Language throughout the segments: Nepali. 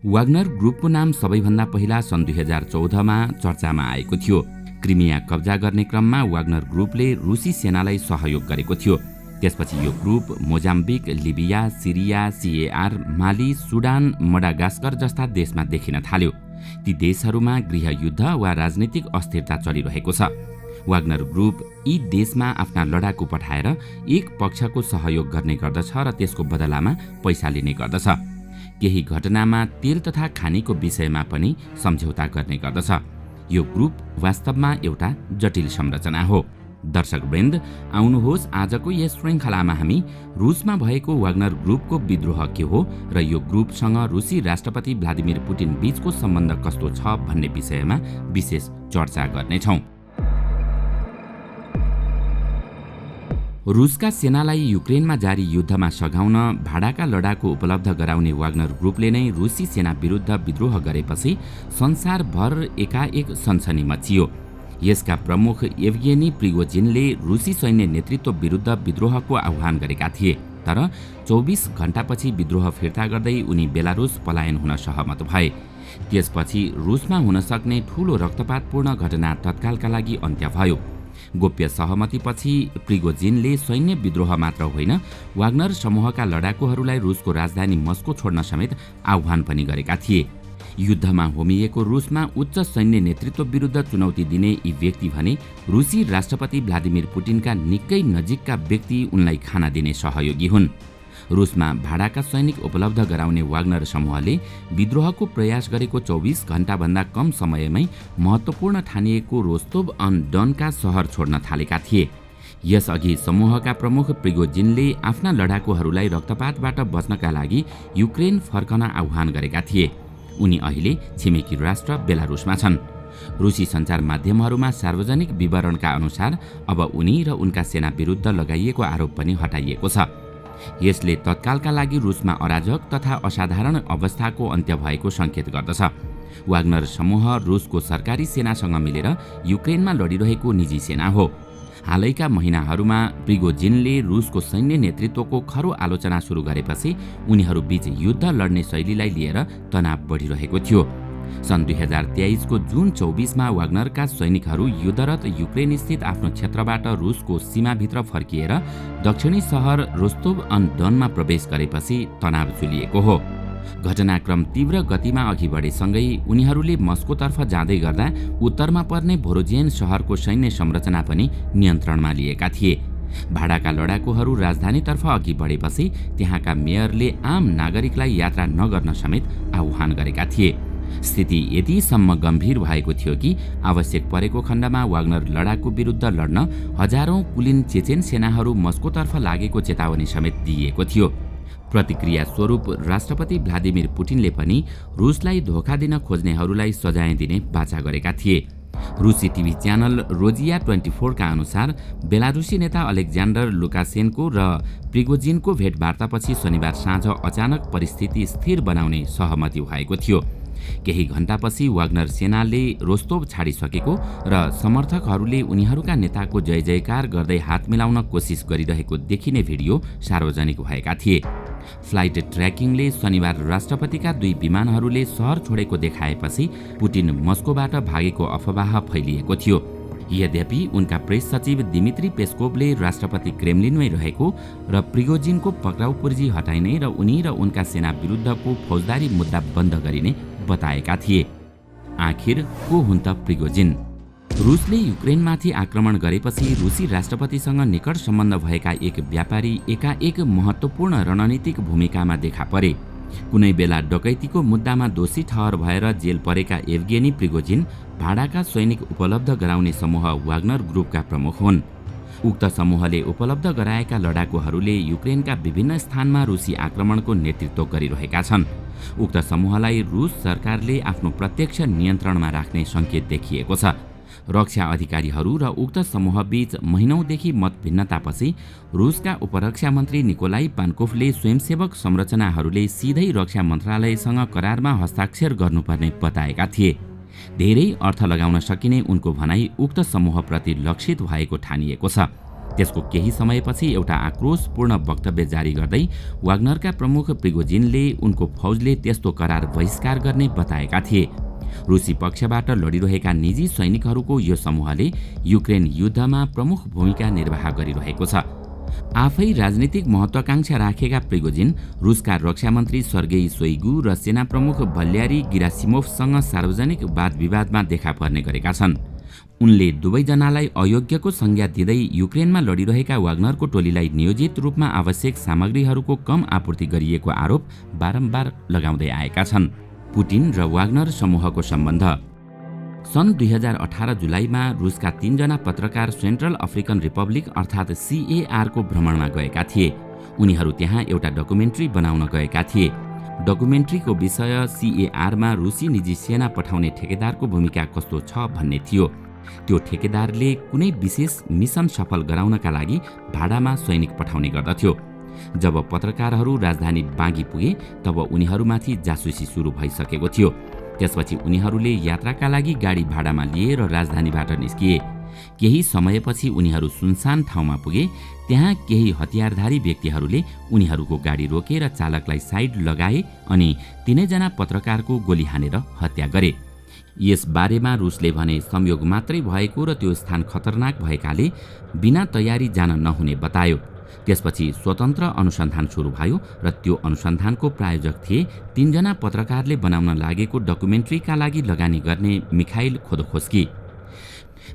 वाग्नर ग्रुपको नाम सबैभन्दा पहिला सन् 2014मा चर्चामा आएको थियो। क्रिमिया कब्जा गर्ने क्रममा वाग्नर ग्रुपले रुसी सेनालाई सहयोग गरेको थियो। त्यसपछि यो ग्रुप मोजाम्बिक, लिबिया, सिरिया, CAR, माली, सुडान, मडागास्कर जस्ता देशमा देखिन थाल्यो। ती देशहरूमा गृहयुद्ध वा राजनीतिक अस्थिरता चलिरहेको छ। वाग्नर ग्रुप यी देशमा आफ्ना लडाकु पठाएर एक पक्षको सहयोग गर्ने गर्दछ र त्यसको बदलामा पैसा लिने गर्दछ। केही घटनामा तेल तथा खानीको विषयमा पनि सम्झौता गर्ने गर्दछ। यो ग्रुप वास्तवमा एउटा जटिल संरचना हो। दर्शकवृन्द, आउनुहोस् आजको यस श्रृङ्खलामा हामी रुसमा भएको वाग्नर ग्रुपको विद्रोह के हो र यो ग्रुपसँग रुसी राष्ट्रपति भ्लादिमिर पुटिन बीचको सम्बन्ध कस्तो छ भन्ने विषयमा विशेष चर्चा गर्नेछौँ। रुसका सेनालाई युक्रेनमा जारी युद्धमा सघाउन भाडाका लडाकु उपलब्ध गराउने वाग्नर ग्रुपले नै रुसी सेना विरुद्ध विद्रोह गरेपछि संसारभर एकाएक सनसनी मचियो। यसका प्रमुख येवगेनी प्रिगोजिनले रुसी सैन्य नेतृत्व विरुद्ध विद्रोहको आह्वान गरेका थिए, तर 24 घण्टापछि विद्रोह फिर्ता गर्दै उनी बेलारुस पलायन हुन सहमत भए। त्यसपछि रुसमा हुन सक्ने ठूलो रक्तपातपूर्ण घटना तत्कालका लागि अन्त्य भयो। गोप्य सहमतिपछि प्रिगोजिनले सैन्य विद्रोह मात्र होइन, वाग्नर समूहका लडाकुहरूलाई रुसको राजधानी मस्को छोड्न समेत आह्वान पनि गरेका थिए। युद्धमा होमिएको रुसमा उच्च सैन्य नेतृत्व विरुद्ध चुनौती दिने यी व्यक्ति भने रुसी राष्ट्रपति भ्लादिमिर पुटिनका निकै नजिकका व्यक्ति उनलाई खाना दिने सहयोगी हुन्। रुसमा भाडाका सैनिक उपलब्ध गराउने वाग्नर समूहले विद्रोहको प्रयास गरेको 24 घण्टाभन्दा कम समयमै महत्त्वपूर्ण ठानिएको रोस्तोभ अन डनका सहर छोड्न थालेका थिए। यसअघि समूहका प्रमुख प्रिगोजिनले आफ्ना लडाकुहरूलाई रक्तपातबाट बच्नका लागि युक्रेन फर्कन आह्वान गरेका थिए। उनी अहिले छिमेकी राष्ट्र बेलारुसमा छन्। रुसी सञ्चार माध्यमहरूमा सार्वजनिक विवरणका अनुसार अब उनी र उनका सेना विरुद्ध लगाइएको आरोप पनि हटाइएको छ। यसले तत्कालका लागि रुसमा अराजक तथा असाधारण अवस्थाको अन्त्य भएको सङ्केत गर्दछ। वाग्नर समूह रुसको सरकारी सेनासँग मिलेर युक्रेनमा लडिरहेको निजी सेना हो। हालैका महिनाहरूमा प्रिगोजिनले रुसको सैन्य नेतृत्वको खरो आलोचना सुरु गरेपछि उनीहरूबीच युद्ध लड्ने शैलीलाई लिएर तनाव बढिरहेको थियो। सन् 2023को जुन 24मा वाग्नरका सैनिकहरू युद्धरत युक्रेन स्थित आफ्नो क्षेत्रबाट रुसको सीमाभित्र फर्किएर दक्षिणी सहर रोस्तोभ अन डनमा प्रवेश गरेपछि तनाव चुलिएको हो। घटनाक्रम तीव्र गतिमा अघि बढेसँगै उनीहरूले मस्कोतर्फ जाँदै गर्दा उत्तरमा पर्ने भोरोजियन सहरको सैन्य संरचना पनि नियन्त्रणमा लिएका थिए। भाडाका लडाकुहरू राजधानीतर्फ अघि बढेपछि त्यहाँका मेयरले आम नागरिकलाई यात्रा नगर्न समेत आह्वान गरेका थिए। स्थिति यतिसम्म गम्भीर भएको थियो कि आवश्यक परेको खण्डमा वाग्नर लडाकु विरुद्ध लड्न हजारौं कुलिन चेचेन सेनाहरू मस्कोतर्फ लागेको चेतावनी समेत दिइएको थियो। प्रतिक्रिया स्वरूप राष्ट्रपति भ्लादिमिर पुटिनले पनि रुसलाई धोका दिन खोज्नेहरूलाई सजाय दिने वाचा गरेका थिए। रुसी टिभी च्यानल रोजिया 24 का अनुसार बेलारुसी नेता अलेक्जान्डर लुकासेन्को र प्रिगोजिनको भेटवार्तापछि शनिबार साँझ अचानक परिस्थिति स्थिर बनाउने सहमति भएको थियो। केही घण्टापछि वाग्नर सेनाले रोस्तोभ छाडिसकेको र समर्थकहरूले उनीहरूका नेताको जय जयकार गर्दै हात मिलाउन कोसिस गरिरहेको देखिने भिडियो सार्वजनिक भएका थिए। फ्लाइट ट्र्याकिङले शनिबार राष्ट्रपतिका 2 विमानहरूले सहर छोडेको देखाएपछि पुटिन मस्कोबाट भागेको अफवाह फैलिएको थियो। यद्यपि उनका प्रेस सचिव दिमित्री पेस्कोभले राष्ट्रपति क्रेमलिनमै रहेको र प्रिगोजिनको पक्राउ पुर्जी हटाइने र उनी र उनका सेना विरुद्धको फौजदारी मुद्दा बन्द गरिने बताएका थिए। आखिर को हुन् त प्रिगोजिन? रुसले युक्रेनमाथि आक्रमण गरेपछि रुसी राष्ट्रपतिसँग निकट सम्बन्ध भएका एक व्यापारी एकाएक महत्त्वपूर्ण रणनीतिक भूमिकामा देखा परे। कुनै बेला डकैतीको मुद्दामा दोषी ठहर भएर जेल परेका येवगेनी प्रिगोजिन भाडाका सैनिक उपलब्ध गराउने समूह वाग्नर ग्रुपका प्रमुख हुन्। उक्त समूहले उपलब्ध गराएका लडाकुहरूले युक्रेनका विभिन्न स्थानमा रुसी आक्रमणको नेतृत्व गरिरहेका छन्। उक्त समूहलाई रुस सरकारले आफ्नो प्रत्यक्ष नियन्त्रणमा राख्ने सङ्केत देखिएको छ। रक्षा अधिकारीहरू र उक्त समूहबीच महिनौदेखि मतभिन्नतापछि रुसका उपरक्षा मन्त्री निकोलाई पान्कोभले स्वयंसेवक संरचनाहरूले सिधै रक्षा मन्त्रालयसँग करारमा हस्ताक्षर गर्नुपर्ने बताएका थिए। धेरै अर्थ लगाउन सकिने उनको भनाई उक्त समूहप्रति लक्षित भएको ठानिएको छ। त्यसको केही समयपछि एउटा आक्रोशपूर्ण वक्तव्य जारी गर्दै वाग्नरका प्रमुख प्रिगोजिनले उनको फौजले त्यस्तो करार बहिष्कार गर्ने बताएका थिए। रुसी पक्षबाट लडिरहेका निजी सैनिकहरूको यो समूहले युक्रेन युद्धमा प्रमुख भूमिका निर्वाह गरिरहेको छ। आफै राजनीतिक महत्वाकांक्षा राखेका प्रिगोजिन रुसका रक्षामन्त्री सर्गेई सोइगु र सेना प्रमुख भल्यारी गिरासिमोभसँग सार्वजनिक वाद विवादमा देखा पर्ने गरेका छन्। उनले दुवैजनालाई अयोग्यको संज्ञा दिँदै युक्रेनमा लडिरहेका वाग्नरको टोलीलाई नियोजित रूपमा आवश्यक सामग्रीहरूको कम आपूर्ति गरिएको आरोप बारम्बार लगाउँदै आएका छन्। पुटिन र वाग्नर समूहको सम्बन्ध। सन् 2018 जुलाईमा रुसका 3 जना पत्रकार सेन्ट्रल अफ्रिकन रिपब्लिक अर्थात् CAR को भ्रमणमा गएका थिए। उनीहरू त्यहाँ एउटा डकुमेन्ट्री बनाउन गएका थिए। डकुमेन्ट्रीको विषय CAR मा रुसी निजी सेना पठाउने ठेकेदारको भूमिका कस्तो छ भन्ने थियो। त्यो ठेकेदारले कुनै विशेष मिसन सफल गराउनका लागि भाडामा सैनिक पठाउने गर्दथ्यो। जब पत्रकारहरू राजधानी बाँगी पुगे तब उनीहरूमाथि जासुसी सुरु भइसकेको थियो। त्यसपछि उनीहरूले यात्राका लागि गाडी भाडामा लिए र राजधानीबाट निस्किए। केही समयपछि उनीहरू सुनसान ठाउँमा पुगे। त्यहाँ केही हतियारधारी व्यक्तिहरूले उनीहरूको गाडी रोकेर चालकलाई साइड लगाए अनि तीनैजना पत्रकारको गोली हानेर हत्या गरे। यस बारेमा रुसले भने संयोग मात्रै भएको र त्यो स्थान खतरनाक भएकाले बिना तयारी जान नहुने बतायो। त्यसपछि स्वतन्त्र अनुसन्धान सुरु भयो र त्यो अनुसन्धानको प्रायोजक थिए 3 जना पत्रकारले बनाउन लागेको डकुमेन्ट्रीका लागि लगानी गर्ने मिखाइल खोदोखोस्की।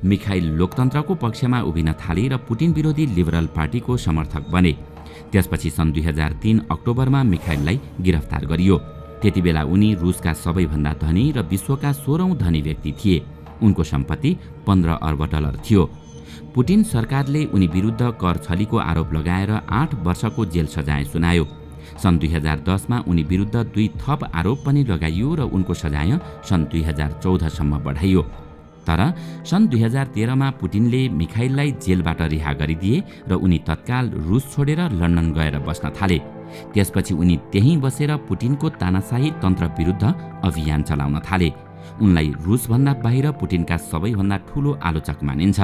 मिखाइल लोकतन्त्रको पक्षमा उभिन थाले र पुटिन विरोधी लिबरल पार्टीको समर्थक बने। त्यसपछि सन् 2003 अक्टोबरमा मिखाइललाई गिरफ्तार गरियो। त्यतिबेला उनी रुसका सबैभन्दा धनी र विश्वका 16औं धनी व्यक्ति थिए। उनको सम्पत्ति $15 अर्ब थियो। पुटिन सरकारले उनी विरुद्ध कर छलीको आरोप लगाएर 8 वर्षको जेल सजाय सुनायो। सन् 2010 मा उनी विरुद्ध 2 थप आरोप पनि लगाइयो र उनको सजाय सन् 2014 सम्म बढाइयो। तर सन् 2013 मा पुटिनले मिखाइललाई जेलबाट रिहा गरिदिए र उनी तत्काल रुस छोडेर लन्डन गएर बस्न थाले। त्यसपछि उनी त्यहीँ बसेर पुटिनको तानाशाही तन्त्र विरुद्ध अभियान चलाउन थाले। उनलाई रुसभन्दा बाहिर पुटिनका सबैभन्दा ठूलो आलोचक मानिन्छ।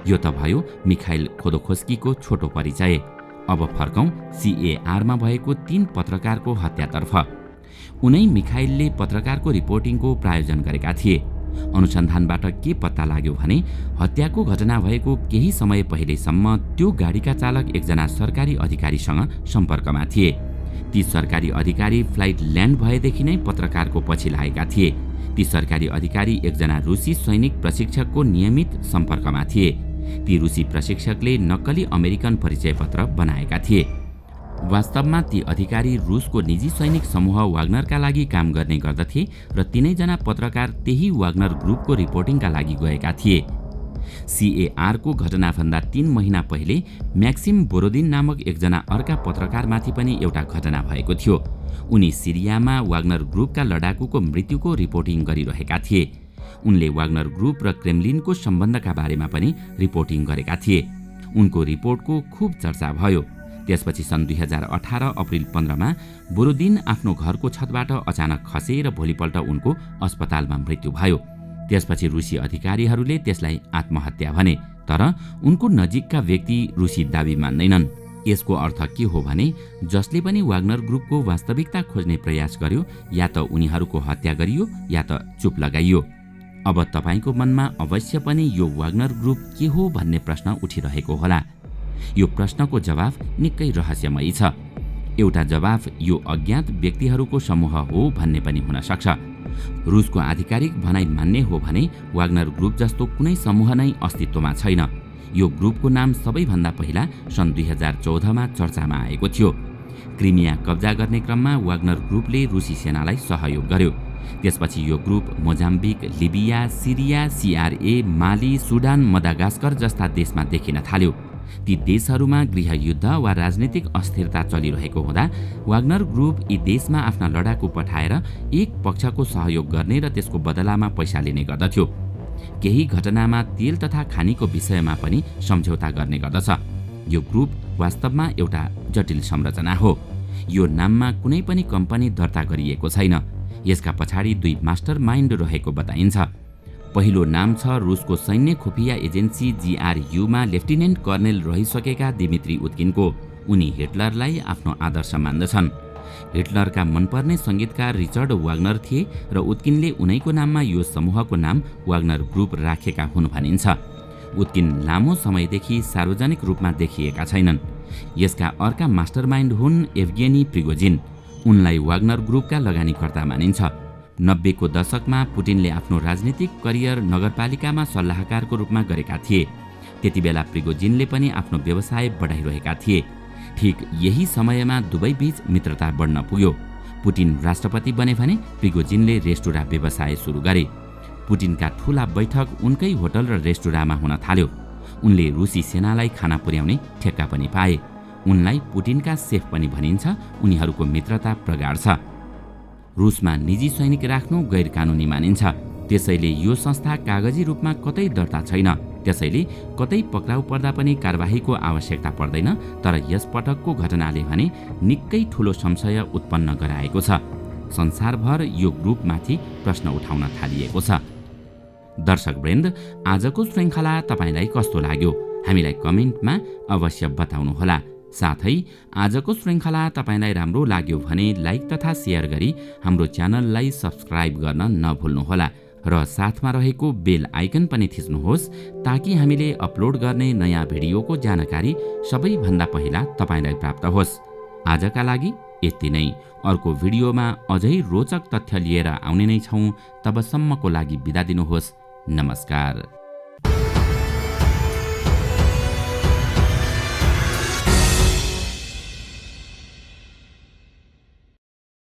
यो त भयो मिखाइल खोदोखोस्कीको छोटो परिचय। अब फर्कौं CAR मा भएको 3 पत्रकारको हत्यातर्फ। उनै मिखाइलले पत्रकारको रिपोर्टिङको प्रायोजन गरेका थिए। अनुसन्धानबाट के पत्ता लाग्यो भने हत्याको घटना भएको केही समय पहिलेसम्म त्यो गाडीका चालक एकजना सरकारी अधिकारीसँग सम्पर्कमा थिए। ती सरकारी अधिकारी फ्लाइट ल्यान्ड भएदेखि नै पत्रकारको पछि लागेका थिए। ती सरकारी अधिकारी एकजना रुसी सैनिक प्रशिक्षकको नियमित सम्पर्कमा थिए। ती रुसी प्रशिक्षकले नक्कली अमेरिकन परिचय पत्र बनाएका थिए। वास्तवमा ती अधिकारी रुसको निजी सैनिक समूह वाग्नरका लागि काम गर्ने गर्दथे र तीनैजना पत्रकार त्यही वाग्नर ग्रुपको रिपोर्टिङका लागि गएका थिए। CAR को घटनाभन्दा 3 महिना पहिले म्याक्सिम बोरोदिन नामक एकजना अर्का पत्रकारमाथि पनि एउटा घटना भएको थियो। उनी सिरियामा वाग्नर ग्रुपका लडाकुको मृत्युको रिपोर्टिङ गरिरहेका थिए। उनले वाग्नर ग्रुप र क्रेमलिनको सम्बन्धका बारेमा पनि रिपोर्टिङ गरेका थिए। उनको रिपोर्टको खूब चर्चा भयो। त्यसपछि सन् 2018 अप्रिल 15 मा बोरोदिन आफ्नो घरको छतबाट अचानक खसे र भोलिपल्ट उनको अस्पतालमा मृत्यु भयो। त्यसपछि रुसी अधिकारीहरूले त्यसलाई आत्महत्या भने, तर उनको नजिकका व्यक्ति रुसी दाबी मान्दैनन्। यसको अर्थ के हो भने जसले पनि वाग्नर ग्रुपको वास्तविकता खोज्ने प्रयास गर्यो या त उनीहरूको हत्या गरियो या त चुप लगाइयो। अब तपाईको मनमा अवश्य पनि यो वाग्नर ग्रुप के हो भन्ने प्रश्न उठिरहेको होला। यो प्रश्नको जवाफ निकै रहस्यमयी छ। एउटा जवाफ यो अज्ञात व्यक्तिहरूको समूह हो भन्ने पनि हुन सक्छ। रुसको आधिकारिक भनाइ मान्ने हो भने वाग्नर ग्रुप जस्तो कुनै समूह नै अस्तित्वमा छैन। यो ग्रुपको नाम सबैभन्दा पहिला सन् 2014 मा चर्चामा आएको थियो। क्रिमिया कब्जा गर्ने क्रममा वाग्नर ग्रुपले रुसी सेनालाई सहयोग गर्यो। त्यसपछि यो ग्रुप मोजाम्बिक, लिबिया, सिरिया, CRA, माली, सुडान, मदागास्कर जस्ता देशमा देखिन थाल्यो। ती देशहरूमा गृहयुद्ध वा राजनीतिक अस्थिरता चलिरहेको हुँदा वाग्नर ग्रुप यी देशमा आफ्ना लडाकु पठाएर एक पक्षको सहयोग गर्ने र त्यसको बदलामा पैसा लिने गर्दथ्यो। केही घटनामा तेल तथा खानीको विषयमा पनि सम्झौता गर्ने गर्दछ। यो ग्रुप वास्तवमा एउटा जटिल संरचना हो। यो नाममा कुनै पनि कम्पनी दर्ता गरिएको छैन। यसका पछाडि 2 मास्टर माइन्ड रहेको बताइन्छ। पहिलो नाम छ रुसको सैन्य खुफिया एजेन्सी GRUमा लेफ्टिनेन्ट कर्नेल रहिसकेका दिमित्री उत्किनको। उनी हिटलरलाई आफ्नो आदर्श मान्दछन्। हिटलरका मनपर्ने संगीतकार रिचर्ड वाग्नर थिए र उत्किनले उनैको नाममा यो समूहको नाम वाग्नर ग्रुप राखेका हुन् भनिन्छ। उत्किन लामो समयदेखि सार्वजनिक रूपमा देखिएका छैनन्। यसका अर्का मास्टरमाइन्ड हुन् एभगेनी प्रिगोजिन। उनलाई वाग्नर ग्रुपका लगानीकर्ता मानिन्छ। 90 को दशकमा पुटिनले आफ्नो राजनीतिक करियर नगरपालिकामा सल्लाहकारको रूपमा गरेका थिए। त्यतिबेला प्रिगोजिनले पनि आफ्नो व्यवसाय बढाइरहेका थिए। ठीक यही समयमा दुवैबीच मित्रता बढ्न पुग्यो। पुटिन राष्ट्रपति बने भने प्रिगोजिनले रेस्टुरा व्यवसाय सुरु गरे। पुटिनका ठूला बैठक उनकै होटल र रेस्टुरामा हुन थाल्यो। उनले रुसी सेनालाई खाना पुर्याउने ठेक्का पनि पाए। उनलाई पुटिनका सेफ पनि भनिन्छ। उनीहरूको मित्रता प्रगाढ छ। रुसमा निजी सैनिक राख्नु गैर कानुनी मानिन्छ। त्यसैले यो संस्था कागजी रूपमा कतै दर्ता छैन। त्यसैले कतै पक्राउ पर्दा पनि कारबाहीको आवश्यकता पर्दैन। तर यस पटकको घटनाले भने निकै ठूलो संशय उत्पन्न गराएको छ। संसारभर यो ग्रुपमाथि प्रश्न उठाउन थालिएको छ। दर्शकवृन्द, आजको श्रृङ्खला तपाईलाई कस्तो लाग्यो? हामीलाई कमेन्टमा अवश्य बताउनुहोला। साथै आजको श्रृङ्खला तपाईलाई राम्रो लाग्यो भने लाइक तथा शेयर गरी हाम्रो च्यानललाई सब्स्क्राइब गर्न नभुल्नुहोला र साथमा रहेको बेल आइकन पनि थिच्नुहोस् ताकि हामीले अपलोड गर्ने नयाँ भिडियोको जानकारी सबैभन्दा पहिला तपाईलाई प्राप्त होस्। आजका लागि यति नै। अर्को भिडियोमा अझै रोचक तथ्य लिएर आउने नै छौँ। तबसम्मको लागि बिदा दिनुहोस्। नमस्कार।